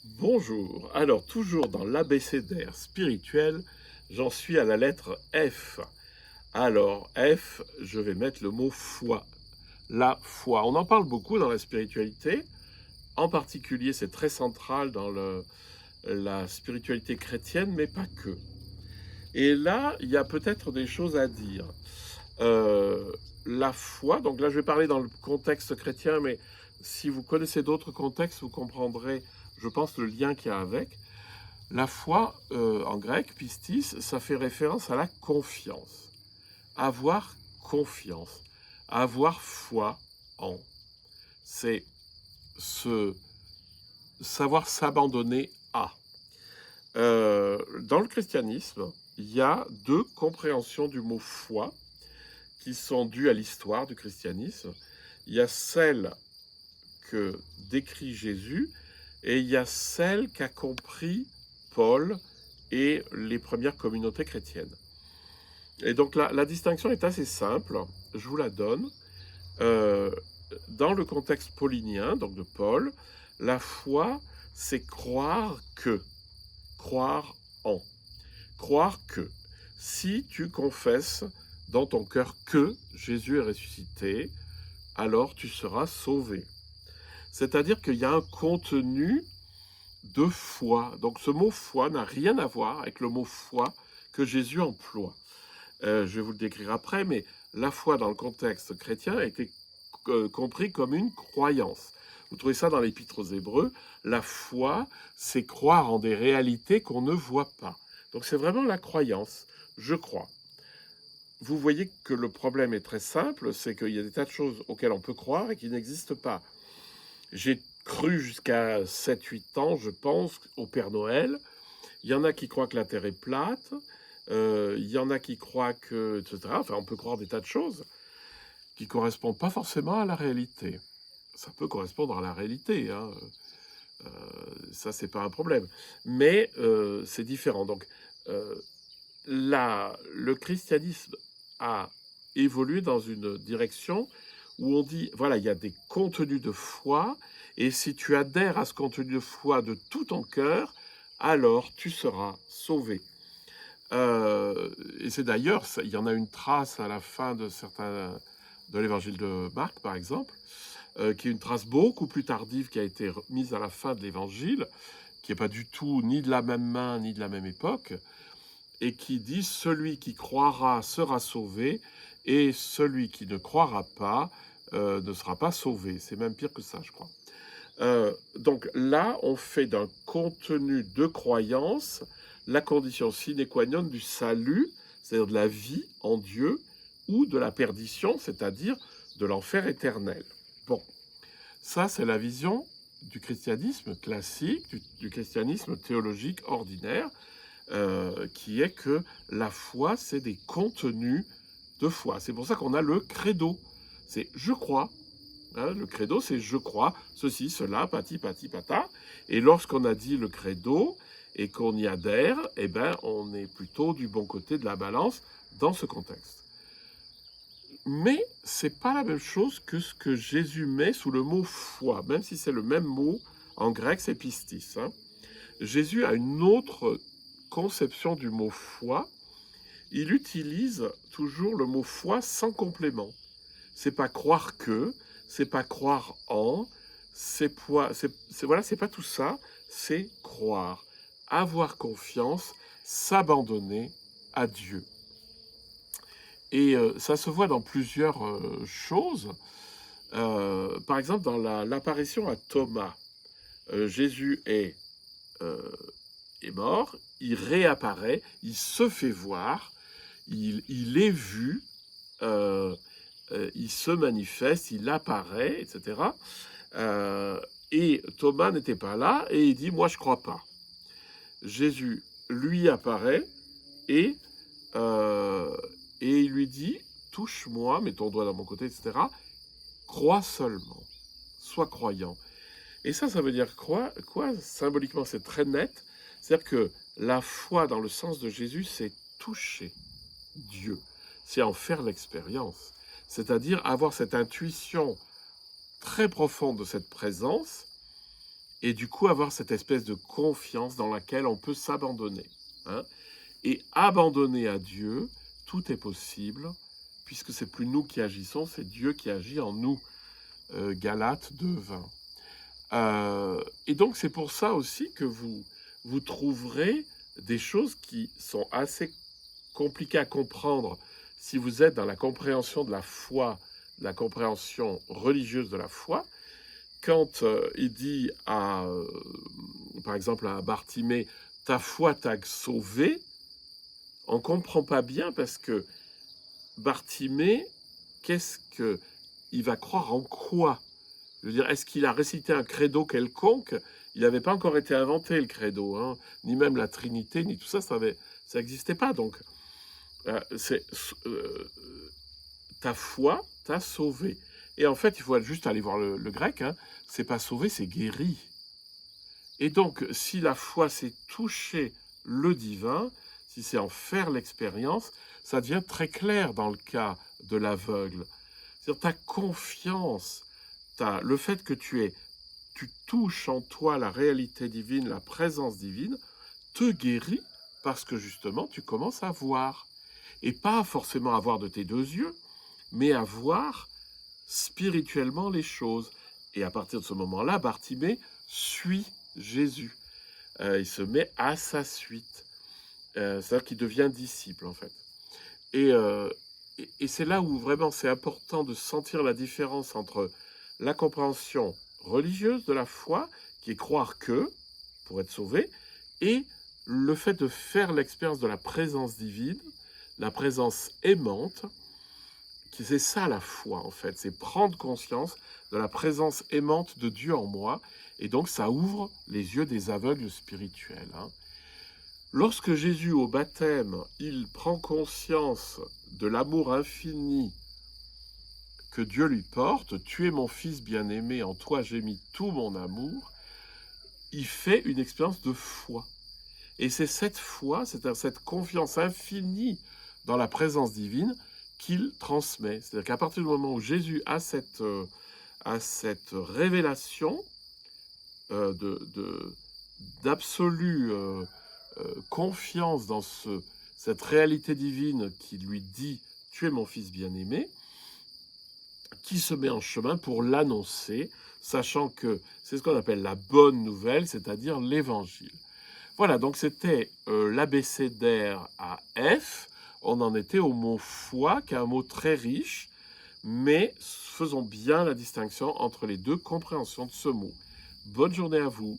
Bonjour, alors toujours dans l'abécédaire spirituel, j'en suis à la lettre F. Alors F, je vais mettre le mot foi. La foi, on en parle beaucoup dans la spiritualité, en particulier c'est très central dans la spiritualité chrétienne, mais pas que. Et là, il y a peut-être des choses à dire. Euh, la foi, donc là je vais parler dans le contexte chrétien, mais si vous connaissez d'autres contextes, vous comprendrez, je pense, le lien qu'il y a avec. La foi, en grec, pistis, ça fait référence à la confiance. Avoir confiance, avoir foi en. C'est se savoir s'abandonner à. Dans le christianisme, il y a deux compréhensions du mot foi qui sont dues à l'histoire du christianisme. Il y a celle que décrit Jésus et il y a celle qu'a compris Paul et les premières communautés chrétiennes. Et donc la distinction est assez simple, je vous la donne. Euh, dans le contexte paulinien, donc de Paul, la foi, c'est croire en, croire que. Si tu confesses dans ton cœur que Jésus est ressuscité, alors tu seras sauvé. C'est-à-dire qu'il y a un contenu de foi. Donc ce mot foi n'a rien à voir avec le mot foi que Jésus emploie. Je vais vous le décrire après, mais la foi dans le contexte chrétien a été compris comme une croyance. Vous trouvez ça dans l'Épître aux Hébreux. La foi, c'est croire en des réalités qu'on ne voit pas. Donc c'est vraiment la croyance. Je crois. Vous voyez que le problème est très simple, c'est qu'il y a des tas de choses auxquelles on peut croire et qui n'existent pas. J'ai cru jusqu'à 7-8 ans, je pense, au Père Noël. Il y en a qui croient que la Terre est plate. Il y en a qui croient que, etc. Enfin, on peut croire des tas de choses qui ne correspondent pas forcément à la réalité. Ça peut correspondre à la réalité, hein. Ça, c'est pas un problème. Mais c'est différent. Donc, euh, le christianisme a évolué dans une direction où on dit, voilà, il y a des contenus de foi, et si tu adhères à ce contenu de foi de tout ton cœur, alors tu seras sauvé. Et c'est d'ailleurs, il y en a une trace à la fin de l'évangile de Marc, par exemple, qui est une trace beaucoup plus tardive qui a été mise à la fin de l'évangile, qui n'est pas du tout ni de la même main ni de la même époque, et qui dit celui qui croira sera sauvé, et celui qui ne croira pas ne sera pas sauvé. C'est même pire que ça, je crois. Donc là, on fait d'un contenu de croyance la condition sine qua non du salut, c'est-à-dire de la vie en Dieu, ou de la perdition, c'est-à-dire de l'enfer éternel. Bon, ça c'est la vision du christianisme classique, du christianisme théologique ordinaire, qui est que la foi, c'est des contenus de foi. C'est pour ça qu'on a le credo. C'est je crois. Hein, le credo, c'est je crois, ceci, cela, pati, pati, pata. Et lorsqu'on a dit le credo et qu'on y adhère, eh ben, on est plutôt du bon côté de la balance dans ce contexte. Mais c'est pas la même chose que ce que Jésus met sous le mot foi, même si c'est le même mot en grec, c'est pistis. Hein. Jésus a une autre conception du mot foi. Il utilise toujours le mot foi sans complément. C'est pas croire que, c'est pas croire en, voilà, c'est pas tout ça, c'est croire, avoir confiance, s'abandonner à Dieu. Et ça se voit dans plusieurs choses. Par exemple, dans l'apparition à Thomas, Jésus euh, est mort, il réapparaît, il se fait voir, il est vu, euh, il se manifeste, il apparaît, etc. Et Thomas n'était pas là et il dit, moi je ne crois pas. Jésus lui apparaît et, euh, et il lui dit, touche-moi, mets ton doigt dans mon côté, etc. Crois seulement, sois croyant. Et ça veut dire quoi? Symboliquement, c'est très net. C'est-à-dire que la foi, dans le sens de Jésus, c'est toucher Dieu. C'est en faire l'expérience. C'est-à-dire avoir cette intuition très profonde de cette présence et du coup avoir cette espèce de confiance dans laquelle on peut s'abandonner, hein. Et abandonner à Dieu, tout est possible, puisque c'est plus nous qui agissons, c'est Dieu qui agit en nous. Galates 2:20. Et donc c'est pour ça aussi que vous trouverez des choses qui sont assez compliquées à comprendre si vous êtes dans la compréhension de la foi, la compréhension religieuse de la foi. Quand il dit par exemple à Bartimée, ta foi t'a sauvé, on ne comprend pas bien parce que Bartimée, qu'est-ce que il va croire en quoi? Je veux dire, est-ce qu'il a récité un credo quelconque? Il n'avait pas encore été inventé, le credo, hein, ni même la Trinité, ni tout ça, ça n'existait pas. Donc, c'est ta foi t'a sauvé. Et en fait, il faut juste aller voir le grec, hein, c'est pas sauvé, c'est guéri. Et donc, si la foi, c'est toucher le divin, si c'est en faire l'expérience, ça devient très clair dans le cas de l'aveugle. C'est-à-dire ta confiance, le fait que tu touches en toi la réalité divine, la présence divine, te guérit parce que justement tu commences à voir. Et pas forcément à voir de tes deux yeux, mais à voir spirituellement les choses. Et à partir de ce moment-là, Bartimée suit Jésus. Il se met à sa suite. C'est-à-dire qu'il devient disciple en fait. Et, et c'est là où vraiment c'est important de sentir la différence entre la compréhension religieuse de la foi, qui est croire que, pour être sauvé, et le fait de faire l'expérience de la présence divine, la présence aimante, qui c'est ça la foi en fait, c'est prendre conscience de la présence aimante de Dieu en moi, et donc ça ouvre les yeux des aveugles spirituels, hein. Lorsque Jésus, au baptême, il prend conscience de l'amour infini que Dieu lui porte, tu es mon fils bien-aimé, en toi j'ai mis tout mon amour, il fait une expérience de foi. Et c'est cette foi, c'est cette confiance infinie dans la présence divine qu'il transmet. C'est-à-dire qu'à partir du moment où Jésus a cette révélation d'absolue confiance dans cette réalité divine qui lui dit « Tu es mon fils bien-aimé », qui se met en chemin pour l'annoncer, sachant que c'est ce qu'on appelle la bonne nouvelle, c'est-à-dire l'évangile. Voilà, donc c'était l'abécédaire à F. On en était au mot foi, qui est un mot très riche, mais faisons bien la distinction entre les deux compréhensions de ce mot. Bonne journée à vous.